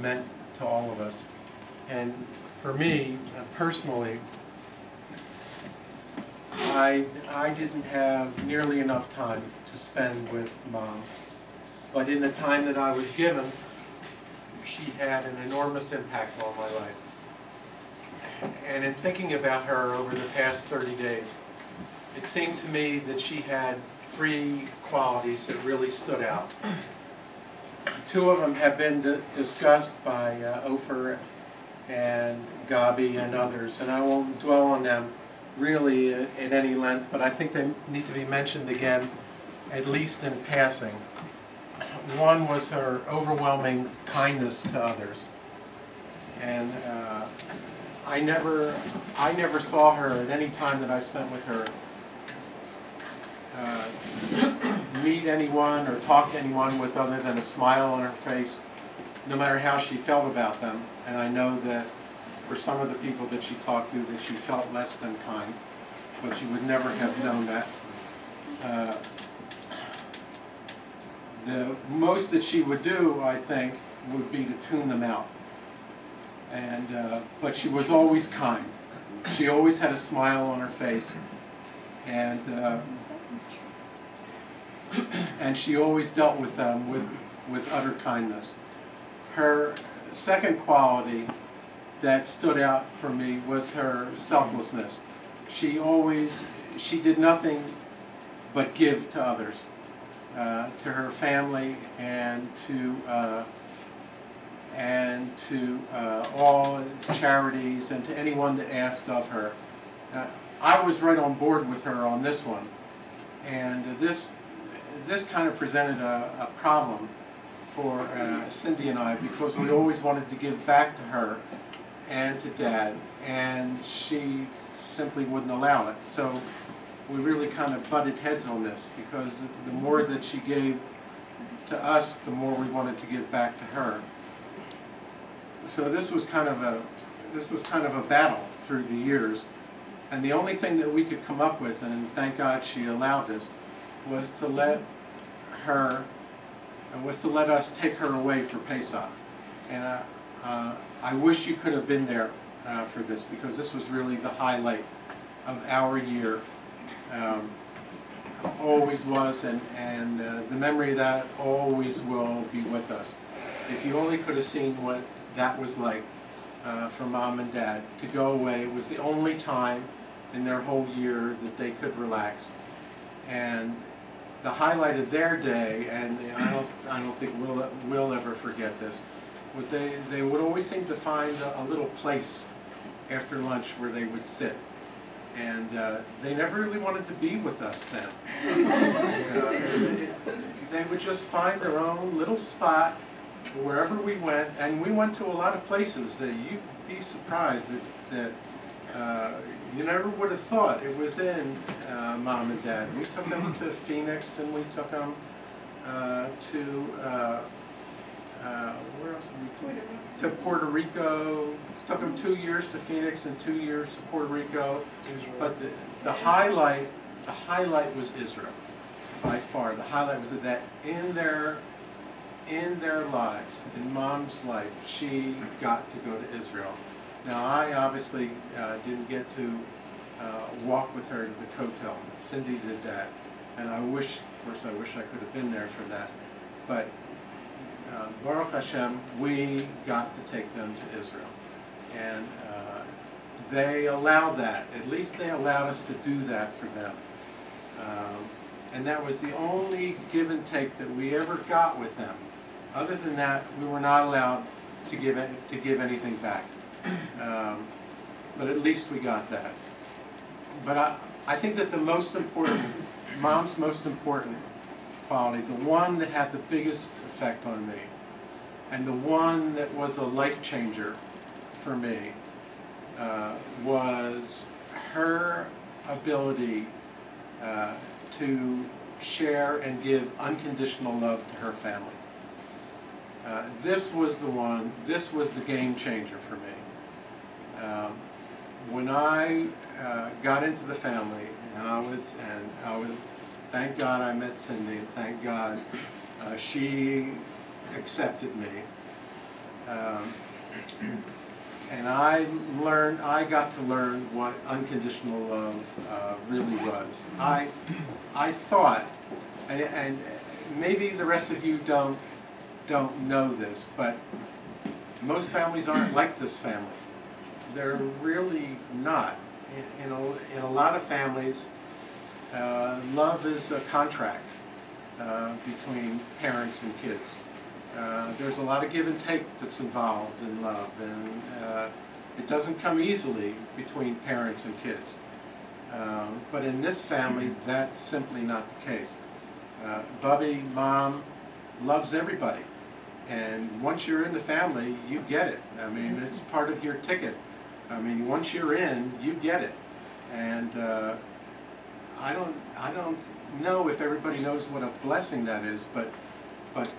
meant to all of us. And for me, personally, I didn't have nearly enough time to spend with Mom. But in the time that I was given, she had an enormous impact on my life. And in thinking about her over the past 30 days, it seemed to me that she had three qualities that really stood out. Two of them have been discussed by Ofer and Gabi and others, and I won't dwell on them really at any length, but I think they need to be mentioned again, at least in passing. One was her overwhelming kindness to others, and I never saw her at any time that I spent with her meet anyone or talk to anyone with other than a smile on her face, no matter how she felt about them. And I know that for some of the people that she talked to, that she felt less than kind, but she would never have known that. The most that she would do, I think, would be to tune them out. And but she was always kind. She always had a smile on her face, and she always dealt with them with utter kindness. Her second quality that stood out for me was her selflessness. She did nothing but give to others, to her family and to all charities and to anyone that asked of her. I was right on board with her on this one, and this kind of presented a problem for Cindy and I, because we always wanted to give back to her and to Dad, and she simply wouldn't allow it. So we really kind of butted heads on this, because the more that she gave to us, the more we wanted to give back to her. So this was kind of a battle through the years, and the only thing that we could come up with, and thank God she allowed this, was to let us take her away for Pesach. And I wish you could have been there for this, because this was really the highlight of our year. Always was, and the memory of that always will be with us. If you only could have seen what that was like for Mom and Dad to go away. It was the only time in their whole year that they could relax. And the highlight of their day, and I don't think we'll ever forget this, was they would always seem to find a little place after lunch where they would sit. And they never really wanted to be with us then. They would just find their own little spot wherever we went, and we went to a lot of places that you'd be surprised that you never would have thought it was in Mom and Dad. We took them to Phoenix, and we took them where else did we go? To Puerto Rico. Took them 2 years to Phoenix and 2 years to Puerto Rico. Israel. But the highlight was Israel, by far. The highlight was that in their lives, in Mom's life, she got to go to Israel. Now, I obviously didn't get to walk with her to the Kotel. Cindy did that, and I wish I could have been there for that. But Baruch Hashem, we got to take them to Israel. And they allowed that. At least they allowed us to do that for them. And that was the only give and take that we ever got with them. Other than that, we were not allowed to give anything back. But at least we got that. But I think that the most important, Mom's most important quality, the one that had the biggest effect on me, and the one that was a life changer for me, was her ability to share and give unconditional love to her family. This was the one, this was the game changer for me. When I got into the family, and I was, thank God I met Cindy, and thank God she accepted me. Um, and I got to learn what unconditional love really was. I thought, and maybe the rest of you don't know this, but most families aren't like this family. They're really not. In a lot of families, love is a contract between parents and kids. There's a lot of give and take that's involved in love, and it doesn't come easily between parents and kids. But in this family, that's simply not the case. Bubby, Mom, loves everybody. And once you're in the family, you get it. I mean, it's part of your ticket. I mean, once you're in, you get it. And I don't know if everybody knows what a blessing that is, but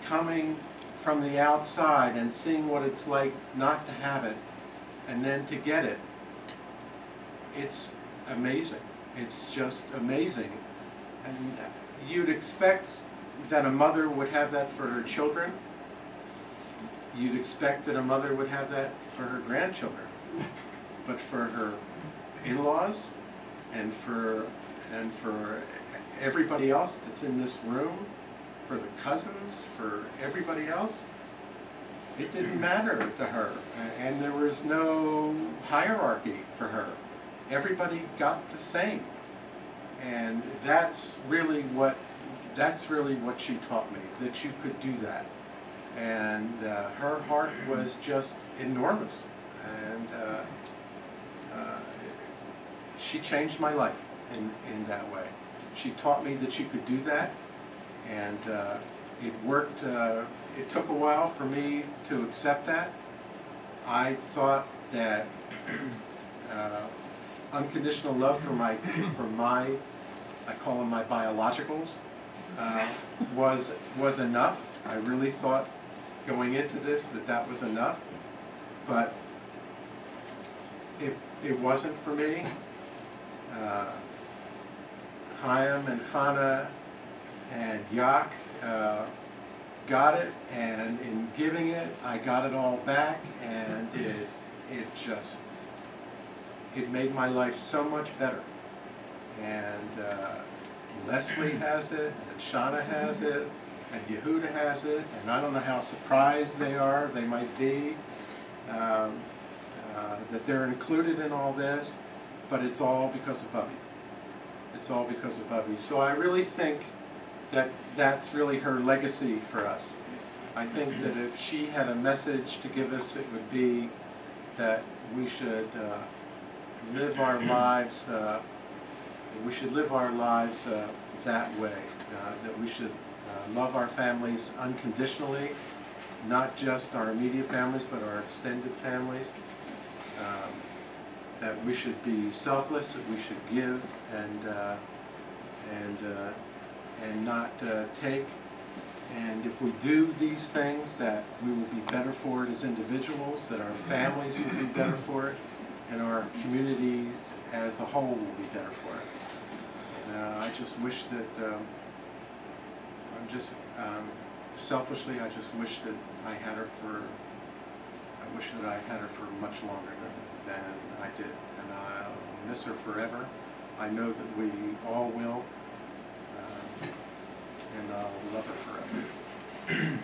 coming from the outside and seeing what it's like not to have it, and then to get it, it's amazing. It's just amazing. And you'd expect that a mother would have that for her children. You'd expect that a mother would have that for her grandchildren. But for her in-laws and for everybody else that's in this room, for the cousins, for everybody else, it didn't matter to her. And there was no hierarchy for her. Everybody got the same. And that's really what she taught me, that you could do that. And her heart was just enormous. And she changed my life in that way. She taught me that you could do that, and it worked. It took a while for me to accept that. I thought that unconditional love for my, I call them my biologicals, was enough. I really thought going into this that was enough, but it wasn't for me. Chaim and Chana and Yak got it, and in giving it, I got it all back, and it made my life so much better. And Leslie has it, and Shauna has it, and Yehuda has it, and I don't know how surprised they might be that they're included in all this, but it's all because of Bubby. It's all because of Bubby. So I really think that that's really her legacy for us. I think that if she had a message to give us, it would be that we should live our lives. That way. That we should love our families unconditionally, not just our immediate families, but our extended families. That we should be selfless, that we should give and not take. And if we do these things, that we will be better for it as individuals, that our families will be better for it, and our community as a whole will be better for it. And I just wish that, selfishly, I just wish that I had her for, much longer than I did. And I'll miss her forever. I know that we all will, and I'll love her forever.